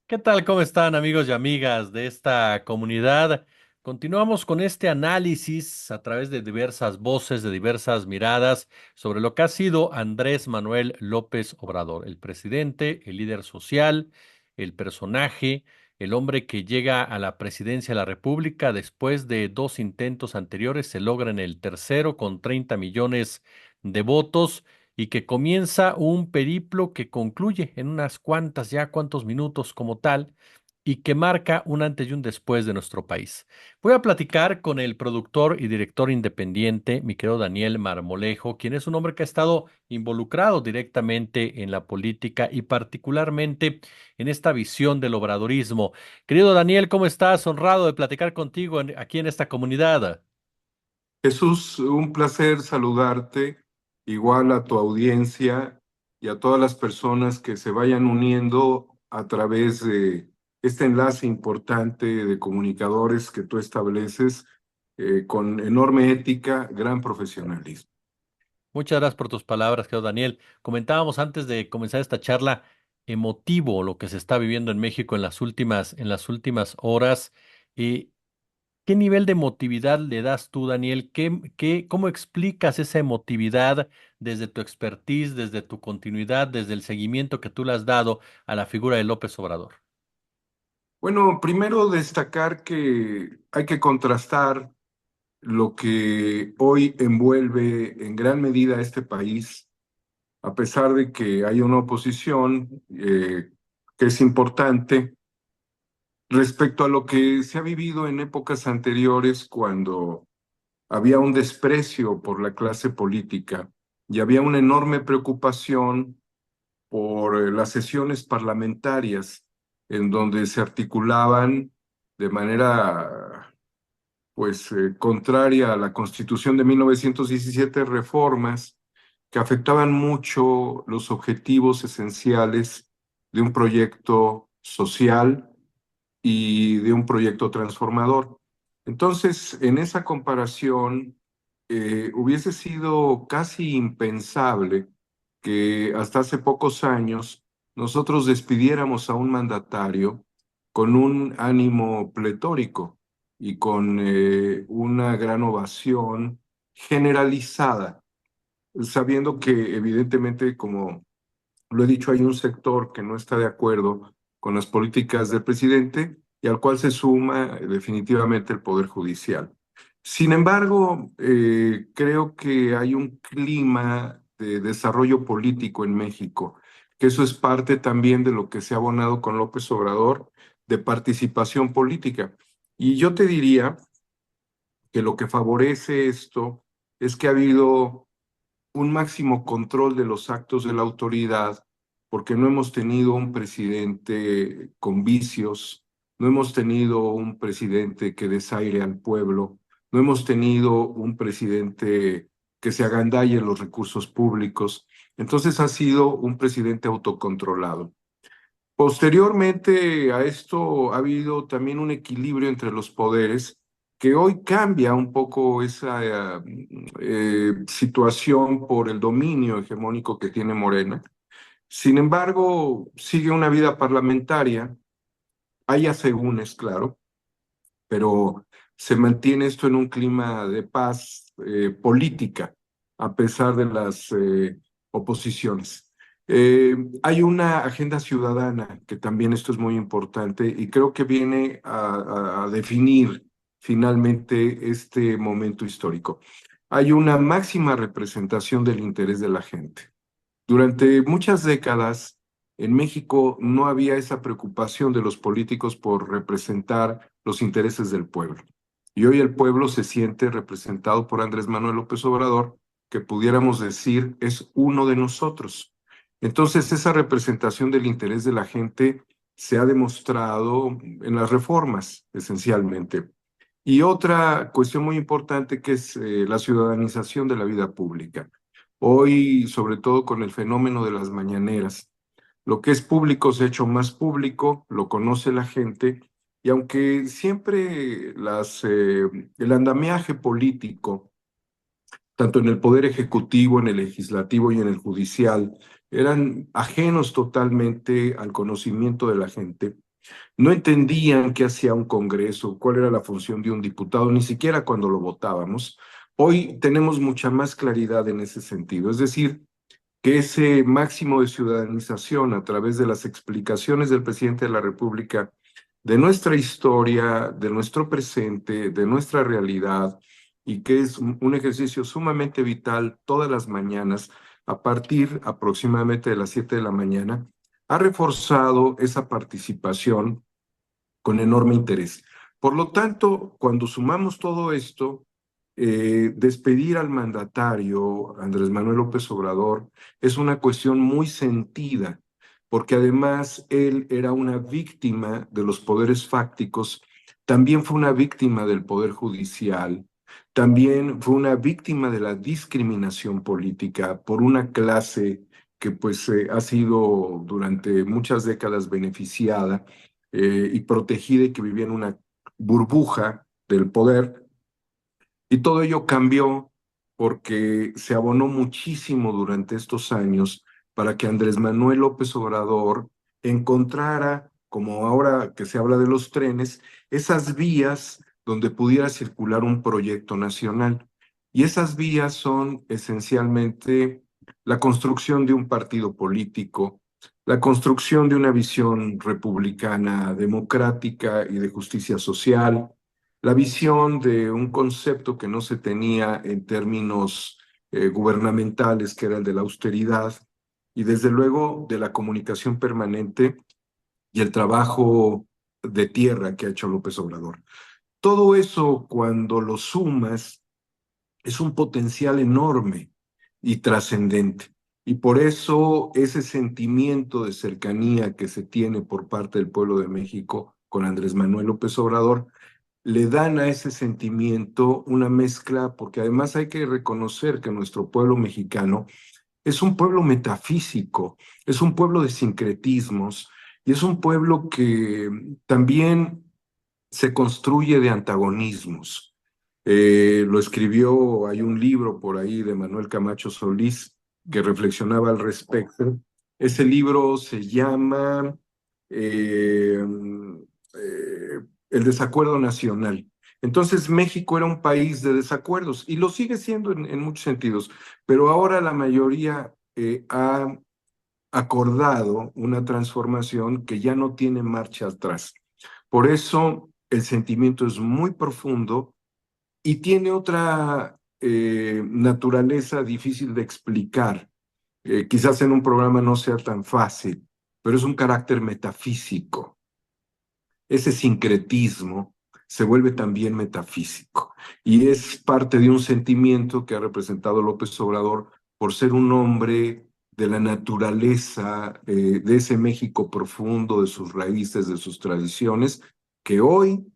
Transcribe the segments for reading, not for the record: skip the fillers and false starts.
¿Qué tal? ¿Cómo están amigos y amigas de esta comunidad? Continuamos con este análisis a través de diversas voces, de diversas miradas sobre lo que ha sido Andrés Manuel López Obrador, el presidente, el líder social, el personaje, el hombre que llega a la presidencia de la República después de dos intentos anteriores, se logra en el tercero con 30 millones de votos y que comienza un periplo que concluye en unas cuantas, ya cuantos minutos como tal, y que marca un antes y un después de nuestro país. Voy a platicar con el productor y director independiente, mi querido Daniel Marmolejo, quien es un hombre que ha estado involucrado directamente en la política y particularmente en esta visión del obradorismo. Querido Daniel, ¿cómo estás? Honrado de platicar contigo aquí en esta comunidad. Jesús, un placer saludarte, igual a tu audiencia y a todas las personas que se vayan uniendo a través de este enlace importante de comunicadores que tú estableces con enorme ética, gran profesionalismo. Muchas gracias por tus palabras, querido Daniel. Comentábamos antes de comenzar esta charla, emotivo lo que se está viviendo en México en las últimas horas. Eh, ¿Qué nivel de emotividad le das tú, Daniel? ¿Cómo explicas esa emotividad desde tu expertise, desde tu continuidad, desde el seguimiento que tú le has dado a la figura de López Obrador? Bueno, primero destacar que hay que contrastar lo que hoy envuelve en gran medida a este país a pesar de que hay una oposición que es importante respecto a lo que se ha vivido en épocas anteriores cuando había un desprecio por la clase política y había una enorme preocupación por las sesiones parlamentarias en donde se articulaban de manera contraria a la Constitución de 1917 reformas que afectaban mucho los objetivos esenciales de un proyecto social y de un proyecto transformador. Entonces, en esa comparación, hubiese sido casi impensable que hasta hace pocos años nosotros despidiéramos a un mandatario con un ánimo pletórico y con una gran ovación generalizada, sabiendo que evidentemente, como lo he dicho, hay un sector que no está de acuerdo con las políticas del presidente y al cual se suma definitivamente el Poder Judicial. Sin embargo, creo que hay un clima de desarrollo político en México, que eso es parte también de lo que se ha abonado con López Obrador, de participación política. Y yo te diría que lo que favorece esto es que ha habido un máximo control de los actos de la autoridad, porque no hemos tenido un presidente con vicios, no hemos tenido un presidente que desaire al pueblo, no hemos tenido un presidente que se agandalle en los recursos públicos. Entonces ha sido un presidente autocontrolado. Posteriormente a esto ha habido también un equilibrio entre los poderes que hoy cambia un poco esa situación por el dominio hegemónico que tiene Morena. Sin embargo, sigue una vida parlamentaria, hay asegúnes, claro, pero se mantiene esto en un clima de paz política, a pesar de las oposiciones. Hay una agenda ciudadana, que también esto es muy importante, y creo que viene a definir finalmente este momento histórico. Hay una máxima representación del interés de la gente. Durante muchas décadas, en México no había esa preocupación de los políticos por representar los intereses del pueblo. Y hoy el pueblo se siente representado por Andrés Manuel López Obrador, que pudiéramos decir es uno de nosotros. Entonces, esa representación del interés de la gente se ha demostrado en las reformas, esencialmente. Y otra cuestión muy importante que es la ciudadanización de la vida pública. Hoy, sobre todo con el fenómeno de las mañaneras, lo que es público se ha hecho más público, lo conoce la gente, y aunque siempre el andamiaje político, tanto en el poder ejecutivo, en el legislativo y en el judicial, eran ajenos totalmente al conocimiento de la gente, No entendían qué hacía un Congreso, cuál era la función de un diputado, ni siquiera cuando lo votábamos. Hoy tenemos mucha más claridad en ese sentido. Es decir, que ese máximo de ciudadanización a través de las explicaciones del presidente de la República de nuestra historia, de nuestro presente, de nuestra realidad, y que es un ejercicio sumamente vital todas las mañanas, a partir aproximadamente de las 7 de la mañana, ha reforzado esa participación con enorme interés. Por lo tanto, cuando sumamos todo esto, despedir al mandatario Andrés Manuel López Obrador es una cuestión muy sentida, porque además él era una víctima de los poderes fácticos, también fue una víctima del poder judicial, también fue una víctima de la discriminación política por una clase que pues ha sido durante muchas décadas beneficiada y protegida y que vivía en una burbuja del poder. Y todo ello cambió porque se abonó muchísimo durante estos años para que Andrés Manuel López Obrador encontrara, como ahora que se habla de los trenes, esas vías donde pudiera circular un proyecto nacional. Y esas vías son esencialmente la construcción de un partido político, la construcción de una visión republicana, democrática y de justicia social, la visión de un concepto que no se tenía en términos gubernamentales, que era el de la austeridad, y desde luego de la comunicación permanente y el trabajo de tierra que ha hecho López Obrador. Todo eso, cuando lo sumas, es un potencial enorme y trascendente. Y por eso ese sentimiento de cercanía que se tiene por parte del pueblo de México con Andrés Manuel López Obrador le dan a ese sentimiento una mezcla, porque además hay que reconocer que nuestro pueblo mexicano es un pueblo metafísico, es un pueblo de sincretismos y es un pueblo que también se construye de antagonismos. Lo escribió, hay un libro por ahí de Manuel Camacho Solís que reflexionaba al respecto. Ese libro se llama eh, El desacuerdo nacional. Entonces México era un país de desacuerdos y lo sigue siendo en muchos sentidos, pero ahora la mayoría ha acordado una transformación que ya no tiene marcha atrás. Por eso el sentimiento es muy profundo y tiene otra naturaleza difícil de explicar. Quizás en un programa no sea tan fácil, pero es un carácter metafísico. Ese sincretismo se vuelve también metafísico y es parte de un sentimiento que ha representado López Obrador por ser un hombre de la naturaleza, de ese México profundo, de sus raíces, de sus tradiciones, que hoy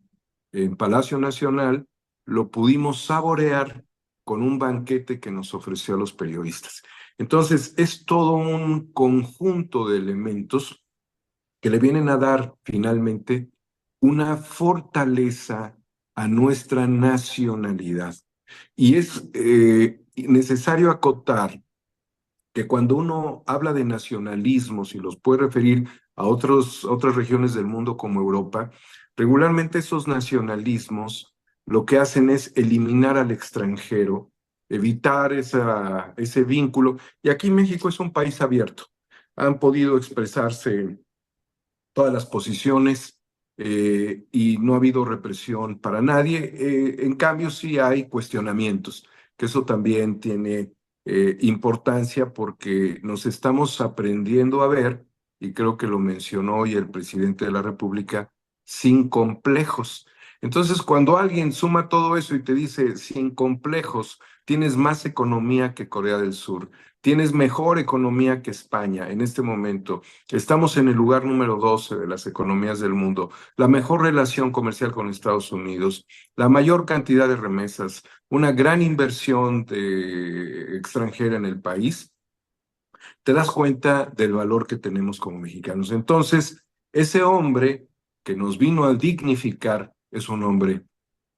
en Palacio Nacional lo pudimos saborear con un banquete que nos ofreció a los periodistas. Entonces, es todo un conjunto de elementos que le vienen a dar finalmente una fortaleza a nuestra nacionalidad. Y es necesario acotar que cuando uno habla de nacionalismos y los puede referir a otras regiones del mundo como Europa, regularmente esos nacionalismos lo que hacen es eliminar al extranjero, evitar ese vínculo. Y aquí México es un país abierto. Han podido expresarse todas las posiciones y no ha habido represión para nadie. En cambio, sí hay cuestionamientos, que eso también tiene importancia porque nos estamos aprendiendo a ver, y creo que lo mencionó hoy el presidente de la República, sin complejos. Entonces, cuando alguien suma todo eso y te dice, sin complejos, tienes más economía que Corea del Sur, tienes mejor economía que España en este momento, estamos en el lugar número 12 de las economías del mundo, la mejor relación comercial con Estados Unidos, la mayor cantidad de remesas, una gran inversión extranjera en el país, te das cuenta del valor que tenemos como mexicanos. Entonces, ese hombre que nos vino a dignificar es un hombre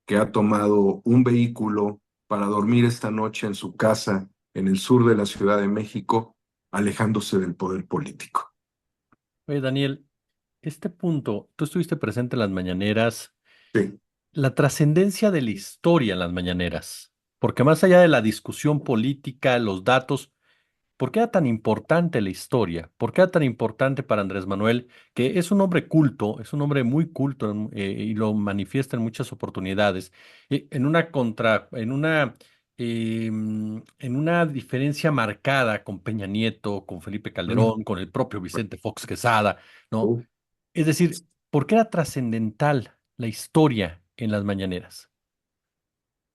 que ha tomado un vehículo para dormir esta noche en su casa en el sur de la Ciudad de México, alejándose del poder político. Oye, Daniel, este punto, tú estuviste presente en las mañaneras, Sí. la trascendencia de la historia en las mañaneras, porque más allá de la discusión política, los datos, ¿por qué era tan importante la historia? ¿Por qué era tan importante para Andrés Manuel, que es un hombre culto, es un hombre muy culto y lo manifiesta en muchas oportunidades, en una diferencia marcada con Peña Nieto, con Felipe Mm. Calderón, con el propio Vicente Fox Quesada, ¿no? Oh. Es decir, ¿por qué era trascendental la historia en las mañaneras?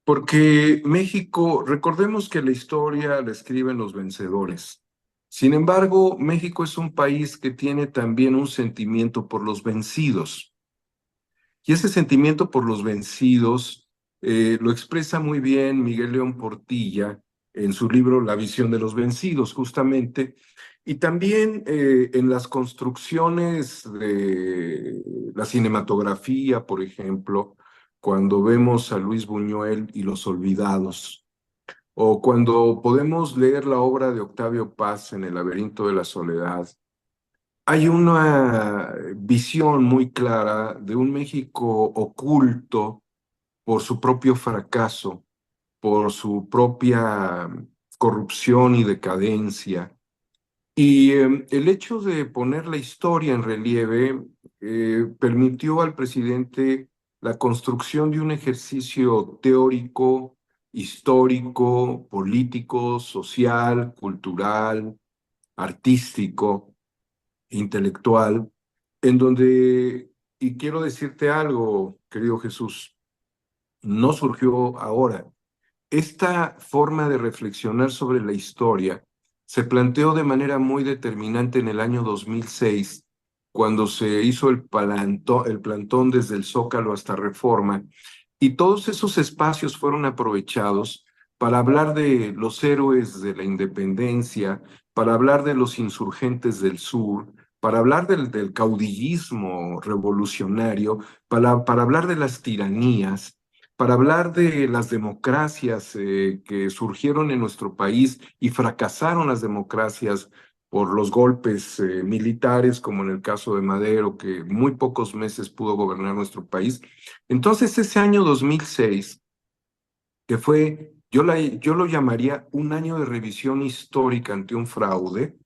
Porque México, recordemos que la historia la escriben los vencedores. Sin embargo, México es un país que tiene también un sentimiento por los vencidos. Y ese sentimiento por los vencidos lo expresa muy bien Miguel León Portilla en su libro La visión de los vencidos, justamente, y también en las construcciones de la cinematografía, por ejemplo, cuando vemos a Luis Buñuel y Los Olvidados, o cuando podemos leer la obra de Octavio Paz en El laberinto de la soledad. Hay una visión muy clara de un México oculto por su propio fracaso, por su propia corrupción y decadencia. Y el hecho de poner la historia en relieve permitió al presidente la construcción de un ejercicio teórico, histórico, político, social, cultural, artístico, intelectual, en donde, y quiero decirte algo, querido Jesús, no surgió ahora. Esta forma de reflexionar sobre la historia se planteó de manera muy determinante en el año 2006, cuando se hizo el plantón desde el Zócalo hasta Reforma, y todos esos espacios fueron aprovechados para hablar de los héroes de la independencia, para hablar de los insurgentes del sur, para hablar del caudillismo revolucionario, para hablar de las tiranías, para hablar de las democracias que surgieron en nuestro país y fracasaron las democracias por los golpes militares, como en el caso de Madero, que muy pocos meses pudo gobernar nuestro país. Entonces, ese año 2006, que fue, yo lo llamaría un año de revisión histórica ante un fraude,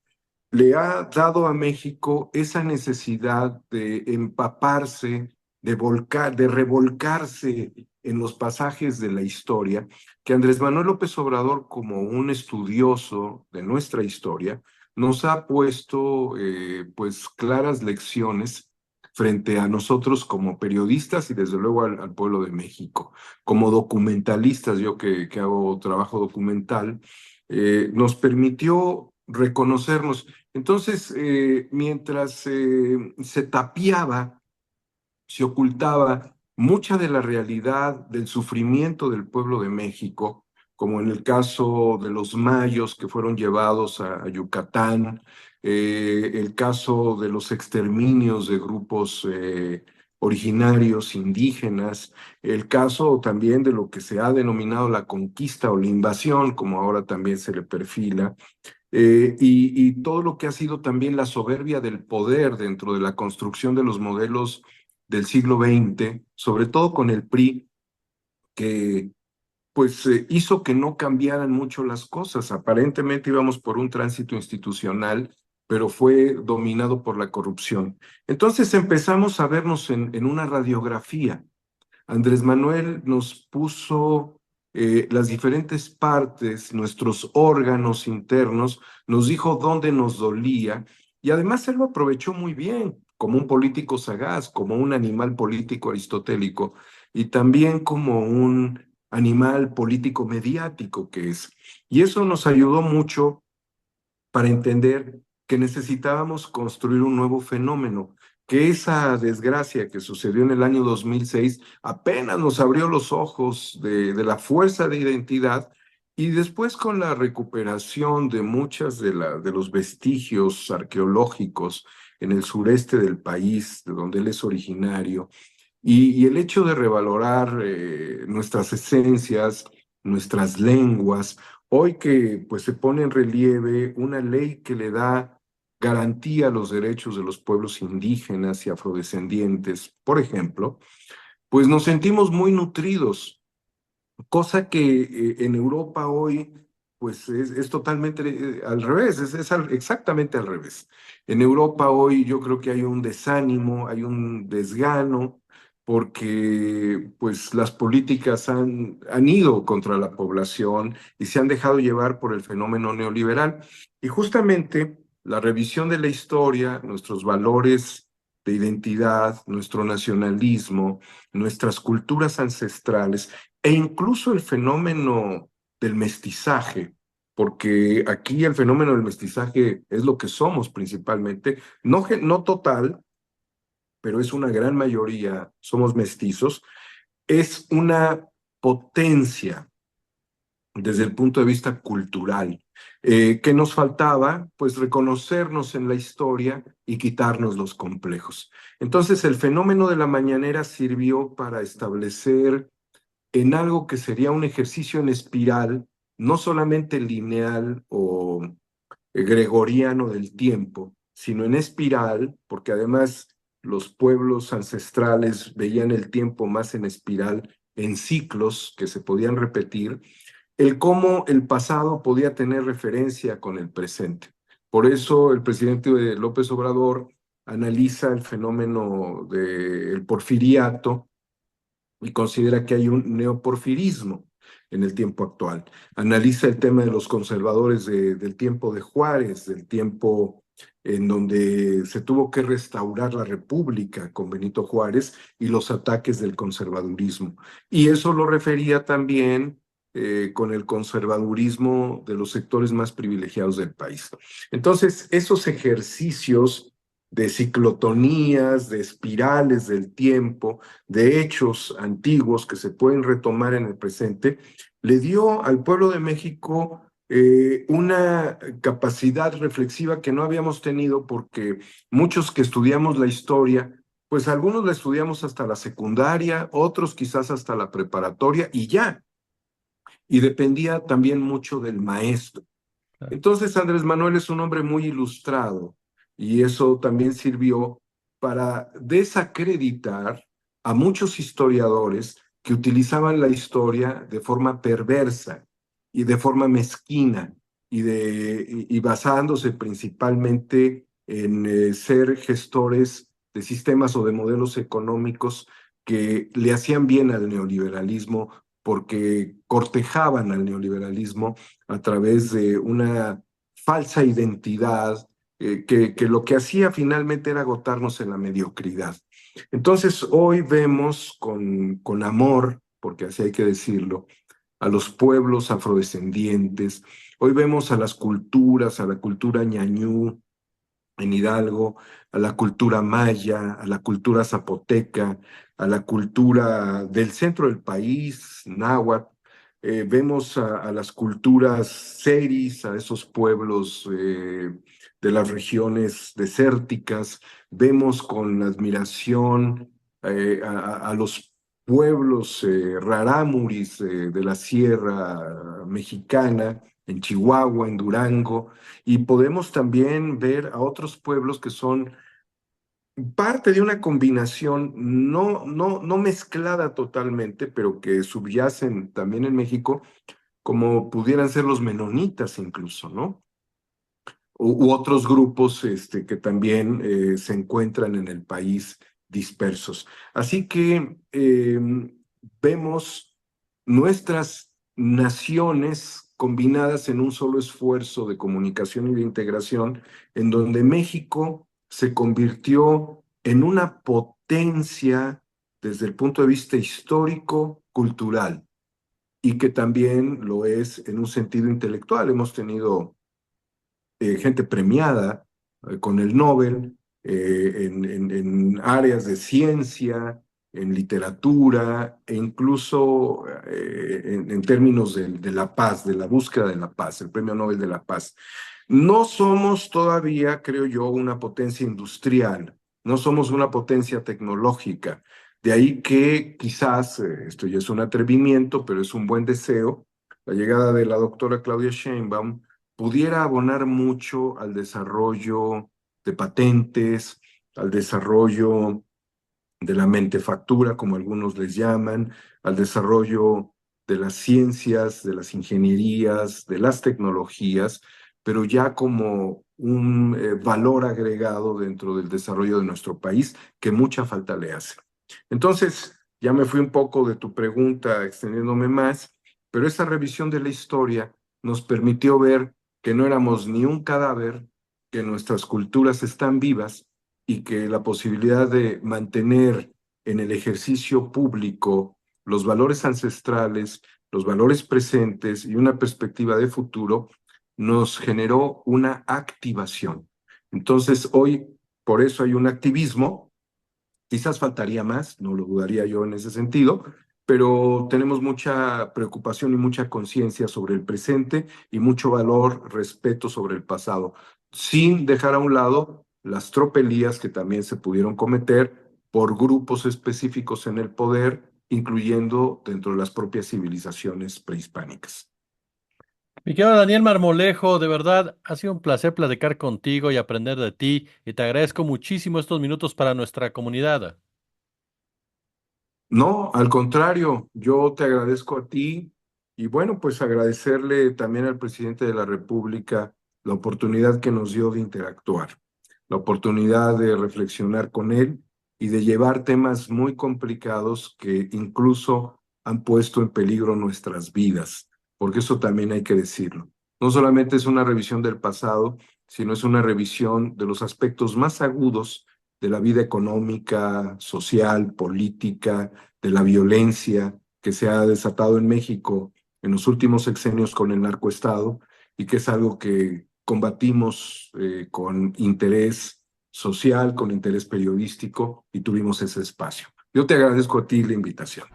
le ha dado a México esa necesidad de empaparse, de volcar, de revolcarse en los pasajes de la historia, que Andrés Manuel López Obrador, como un estudioso de nuestra historia, nos ha puesto pues claras lecciones frente a nosotros como periodistas y desde luego al pueblo de México. Como documentalistas, yo que hago trabajo documental, nos permitió reconocernos. Entonces, mientras se tapiaba, se ocultaba mucha de la realidad del sufrimiento del pueblo de México, como en el caso de los mayos que fueron llevados a Yucatán, el caso de los exterminios de grupos originarios indígenas, el caso también de lo que se ha denominado la conquista o la invasión, como ahora también se le perfila, y todo lo que ha sido también la soberbia del poder dentro de la construcción de los modelos del siglo XX, sobre todo con el PRI, que pues hizo que no cambiaran mucho las cosas. Aparentemente íbamos por un tránsito institucional, pero fue dominado por la corrupción. Entonces empezamos a vernos en una radiografía. Andrés Manuel nos puso las diferentes partes, nuestros órganos internos, nos dijo dónde nos dolía y además él lo aprovechó muy bien como un político sagaz, como un animal político aristotélico y también como un animal político mediático que es. Y eso nos ayudó mucho para entender que necesitábamos construir un nuevo fenómeno, que esa desgracia que sucedió en el año 2006 apenas nos abrió los ojos de la fuerza de identidad y después con la recuperación de muchas de los vestigios arqueológicos en el sureste del país, de donde él es originario, y el hecho de revalorar nuestras esencias, nuestras lenguas, hoy que pues se pone en relieve una ley que le da garantía los derechos de los pueblos indígenas y afrodescendientes, por ejemplo, pues nos sentimos muy nutridos, cosa que en Europa hoy pues es totalmente al revés, exactamente al revés. En Europa hoy yo creo que hay un desánimo, hay un desgano, porque pues las políticas han ido contra la población y se han dejado llevar por el fenómeno neoliberal. Y justamente la revisión de la historia, nuestros valores de identidad, nuestro nacionalismo, nuestras culturas ancestrales, e incluso el fenómeno del mestizaje, porque aquí el fenómeno del mestizaje es lo que somos principalmente, no, no total, pero es una gran mayoría, somos mestizos, es una potencia desde el punto de vista cultural. ¿Qué nos faltaba? Pues reconocernos en la historia y quitarnos los complejos. Entonces, el fenómeno de la mañanera sirvió para establecer en algo que sería un ejercicio en espiral, no solamente lineal o gregoriano del tiempo, sino en espiral, porque además los pueblos ancestrales veían el tiempo más en espiral, en ciclos que se podían repetir, el cómo el pasado podía tener referencia con el presente. Por eso el presidente López Obrador analiza el fenómeno del porfiriato y considera que hay un neoporfirismo en el tiempo actual. Analiza el tema de los conservadores del tiempo de Juárez, del tiempo en donde se tuvo que restaurar la República con Benito Juárez y los ataques del conservadurismo. Y eso lo refería también con el conservadurismo de los sectores más privilegiados del país. Entonces, esos ejercicios de ciclotonías, de espirales del tiempo, de hechos antiguos que se pueden retomar en el presente, le dio al pueblo de México una capacidad reflexiva que no habíamos tenido porque muchos que estudiamos la historia, pues algunos la estudiamos hasta la secundaria, otros quizás hasta la preparatoria y ya, y dependía también mucho del maestro. Claro. Entonces Andrés Manuel es un hombre muy ilustrado y eso también sirvió para desacreditar a muchos historiadores que utilizaban la historia de forma perversa y de forma mezquina y basándose principalmente en ser gestores de sistemas o de modelos económicos que le hacían bien al neoliberalismo porque cortejaban al neoliberalismo a través de una falsa identidad que lo que hacía finalmente era agotarnos en la mediocridad. Entonces hoy vemos con amor, porque así hay que decirlo, a los pueblos afrodescendientes, hoy vemos a las culturas, a la cultura ñañú, en Hidalgo, a la cultura maya, a la cultura zapoteca, a la cultura del centro del país, náhuatl. Vemos a las culturas seris, a esos pueblos de las regiones desérticas. Vemos con admiración a los pueblos rarámuris de la Sierra Mexicana, en Chihuahua, en Durango, y podemos también ver a otros pueblos que son parte de una combinación no mezclada totalmente, pero que subyacen también en México, como pudieran ser los menonitas incluso, ¿no? U otros grupos que también se encuentran en el país dispersos. Así que vemos nuestras naciones combinadas en un solo esfuerzo de comunicación y de integración, en donde México se convirtió en una potencia desde el punto de vista histórico, cultural, y que también lo es en un sentido intelectual. Hemos tenido gente premiada con el Nobel en áreas de ciencia, en literatura e incluso en términos de la paz, de la búsqueda de la paz, el Premio Nobel de la Paz. No somos todavía, creo yo, una potencia industrial, no somos una potencia tecnológica. De ahí que quizás, esto ya es un atrevimiento, pero es un buen deseo, la llegada de la doctora Claudia Sheinbaum pudiera abonar mucho al desarrollo de patentes, al desarrollo de la mentefactura, como algunos les llaman, al desarrollo de las ciencias, de las ingenierías, de las tecnologías, pero ya como un valor agregado dentro del desarrollo de nuestro país que mucha falta le hace. Entonces, ya me fui un poco de tu pregunta, extendiéndome más, pero esa revisión de la historia nos permitió ver que no éramos ni un cadáver, que nuestras culturas están vivas y que la posibilidad de mantener en el ejercicio público los valores ancestrales, los valores presentes y una perspectiva de futuro nos generó una activación. Entonces, hoy, por eso hay un activismo. Quizás faltaría más, no lo dudaría yo en ese sentido, pero tenemos mucha preocupación y mucha conciencia sobre el presente y mucho valor, respeto sobre el pasado, sin dejar a un lado las tropelías que también se pudieron cometer por grupos específicos en el poder, incluyendo dentro de las propias civilizaciones prehispánicas. Mi querido Daniel Marmolejo, de verdad ha sido un placer platicar contigo y aprender de ti, y te agradezco muchísimo estos minutos para nuestra comunidad. No, al contrario, yo te agradezco a ti y bueno, pues agradecerle también al presidente de la República la oportunidad que nos dio de interactuar, la oportunidad de reflexionar con él y de llevar temas muy complicados que incluso han puesto en peligro nuestras vidas, porque eso también hay que decirlo. No solamente es una revisión del pasado, sino es una revisión de los aspectos más agudos de la vida económica, social, política, de la violencia que se ha desatado en México en los últimos sexenios con el narcoestado y que es algo que combatimos con interés social, con interés periodístico y tuvimos ese espacio. Yo te agradezco a ti la invitación.